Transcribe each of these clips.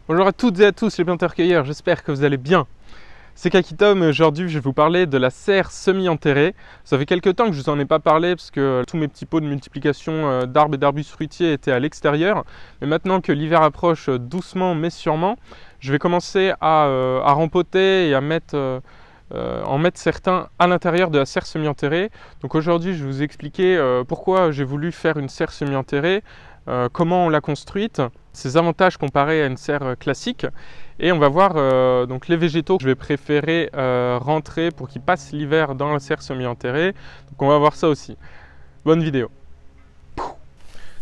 Bonjour à toutes et à tous les planteurs-cueilleurs, j'espère que vous allez bien. C'est Kakitom et aujourd'hui je vais vous parler de la serre semi-enterrée. Ça fait quelques temps que je vous en ai pas parlé parce que tous mes petits pots de multiplication d'arbres et d'arbustes fruitiers étaient à l'extérieur. Mais maintenant que l'hiver approche doucement mais sûrement, je vais commencer à rempoter et à en mettre certains à l'intérieur de la serre semi-enterrée. Donc aujourd'hui je vais vous expliquer pourquoi j'ai voulu faire une serre semi-enterrée, comment on l'a construite, ses avantages comparés à une serre classique, et on va voir donc les végétaux que je vais préférer rentrer pour qu'ils passent l'hiver dans la serre semi-enterrée. Donc on va voir ça aussi. Bonne vidéo.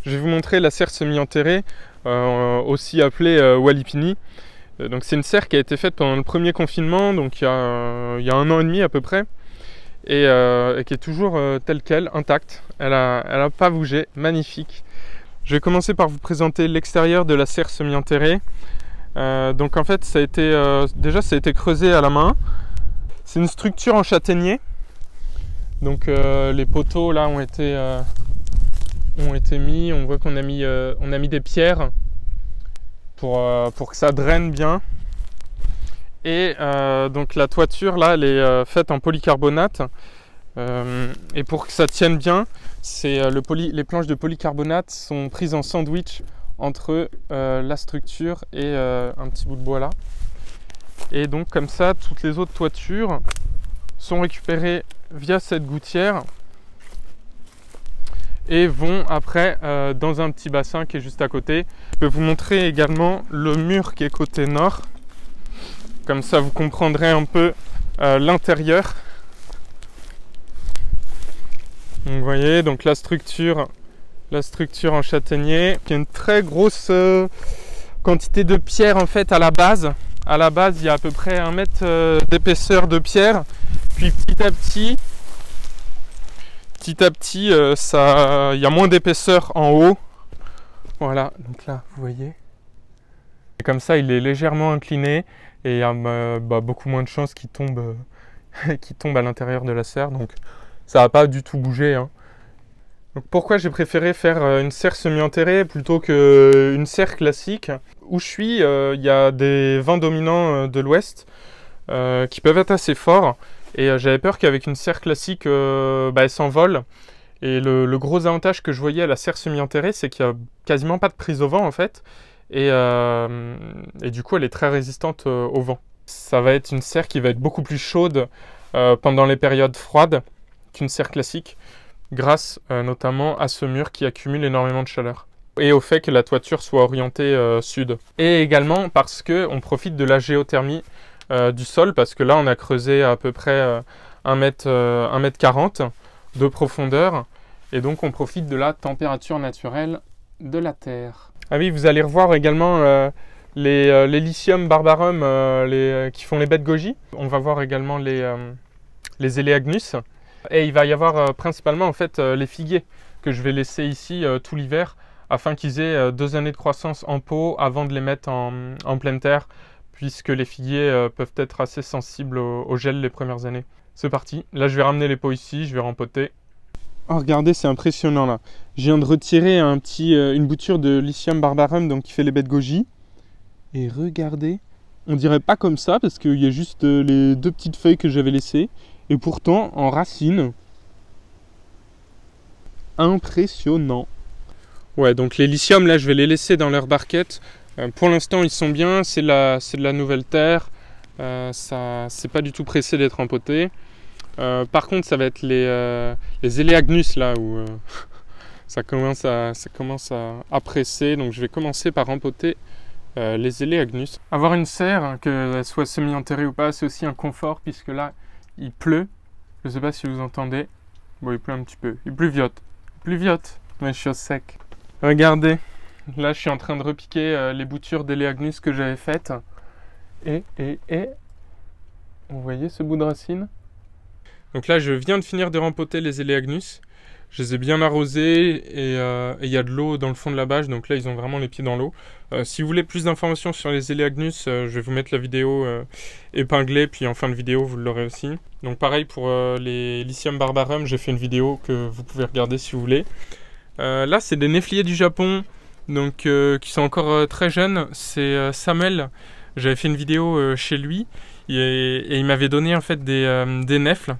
Je vais vous montrer la serre semi-enterrée, aussi appelée Walipini. Donc c'est une serre qui a été faite pendant le premier confinement, donc il y a 1 an et demi à peu près, et qui est toujours telle qu'elle, intacte. Elle a pas bougé, magnifique. Je vais commencer par vous présenter l'extérieur de la serre semi-enterrée. Donc en fait ça a été creusé à la main. C'est une structure en châtaignier. Donc les poteaux là ont été mis. On voit qu'on a mis des pierres pour que ça draine bien. Et donc la toiture là elle est faite en polycarbonate. Et pour que ça tienne bien, les planches de polycarbonate sont prises en sandwich entre la structure et un petit bout de bois là. Et donc comme ça, toutes les autres toitures sont récupérées via cette gouttière et vont après dans un petit bassin qui est juste à côté. Je vais vous montrer également le mur qui est côté nord. Comme ça vous comprendrez un peu l'intérieur. Donc, vous voyez, donc la structure en châtaignier, qui a une très grosse quantité de pierre en fait à la base. À la base, il y a à peu près 1 mètre d'épaisseur de pierre. Puis petit à petit, il y a moins d'épaisseur en haut. Voilà, donc là, vous voyez. Et comme ça, il est légèrement incliné et il y a beaucoup moins de chances qu'il tombe, à l'intérieur de la serre. Donc ça va pas du tout bouger, hein. Donc pourquoi j'ai préféré faire une serre semi-enterrée plutôt qu'une serre classique? Où je suis, il y a des vents dominants de l'ouest qui peuvent être assez forts. Et j'avais peur qu'avec une serre classique, elle s'envole. Et le gros avantage que je voyais à la serre semi-enterrée, c'est qu'il n'y a quasiment pas de prise au vent en fait. Et du coup, elle est très résistante au vent. Ça va être une serre qui va être beaucoup plus chaude pendant les périodes froides qu'une serre classique, grâce notamment à ce mur qui accumule énormément de chaleur et au fait que la toiture soit orientée sud. Et également parce qu'on profite de la géothermie du sol, parce que là on a creusé à peu près 1 mètre 40 de profondeur, et donc on profite de la température naturelle de la terre. Ah oui, vous allez revoir également les Lycium barbarum qui font les baies de goji. On va voir également les Eleagnus. Et il va y avoir principalement en fait les figuiers que je vais laisser ici tout l'hiver afin qu'ils aient 2 années de croissance en pot avant de les mettre en pleine terre, puisque les figuiers peuvent être assez sensibles au gel les premières années. C'est parti, là je vais ramener les pots ici, je vais rempoter. Oh regardez, c'est impressionnant là. Je viens de retirer une bouture de Lycium barbarum, donc qui fait les baies de goji. Et regardez, on dirait pas comme ça parce qu'il y a juste les 2 petites feuilles que j'avais laissées. Et pourtant, en racine, impressionnant. Ouais, donc les Lycium, là, je vais les laisser dans leur barquette. Pour l'instant, ils sont bien. C'est de la nouvelle terre. C'est pas du tout pressé d'être empoté. Par contre, ça va être les Eleagnus, là, où ça commence à presser. Donc, je vais commencer par empoter les Eleagnus. Avoir une serre, qu'elle soit semi-enterrée ou pas, c'est aussi un confort, puisque là, il pleut, je ne sais pas si vous entendez. Bon, il pleut un petit peu. Il pluviote. Mais je suis au sec. Regardez, là je suis en train de repiquer les boutures d'Eleagnus que j'avais faites. Et vous voyez ce bout de racine? Donc là je viens de finir de rempoter les Eleagnus. Je les ai bien arrosés et il y a de l'eau dans le fond de la bâche, donc là ils ont vraiment les pieds dans l'eau. Si vous voulez plus d'informations sur les Eleagnus, je vais vous mettre la vidéo épinglée, puis en fin de vidéo vous l'aurez aussi. Donc pareil pour les Lycium barbarum, j'ai fait une vidéo que vous pouvez regarder si vous voulez. Là c'est des néfliers du Japon, donc qui sont encore très jeunes. C'est Samuel. J'avais fait une vidéo chez lui et il m'avait donné en fait des nèfles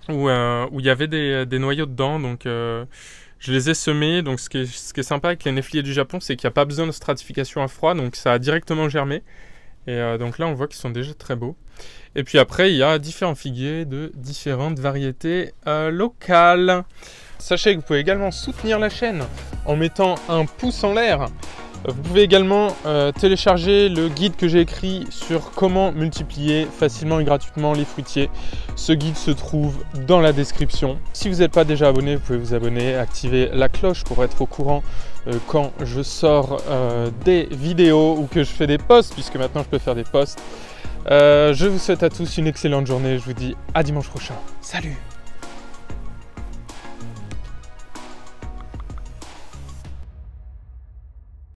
où il y avait des noyaux dedans. Donc je les ai semés. Donc ce qui est sympa avec les néfliers du Japon, c'est qu'il n'y a pas besoin de stratification à froid, donc ça a directement germé. Et donc là on voit qu'ils sont déjà très beaux. Et puis après il y a différents figuiers de différentes variétés locales. Sachez que vous pouvez également soutenir la chaîne en mettant un pouce en l'air. Vous pouvez également télécharger le guide que j'ai écrit sur comment multiplier facilement et gratuitement les fruitiers. Ce guide se trouve dans la description. Si vous n'êtes pas déjà abonné, vous pouvez vous abonner, activer la cloche pour être au courant quand je sors des vidéos ou que je fais des posts, puisque maintenant je peux faire des posts. Je vous souhaite à tous une excellente journée. Je vous dis à dimanche prochain. Salut!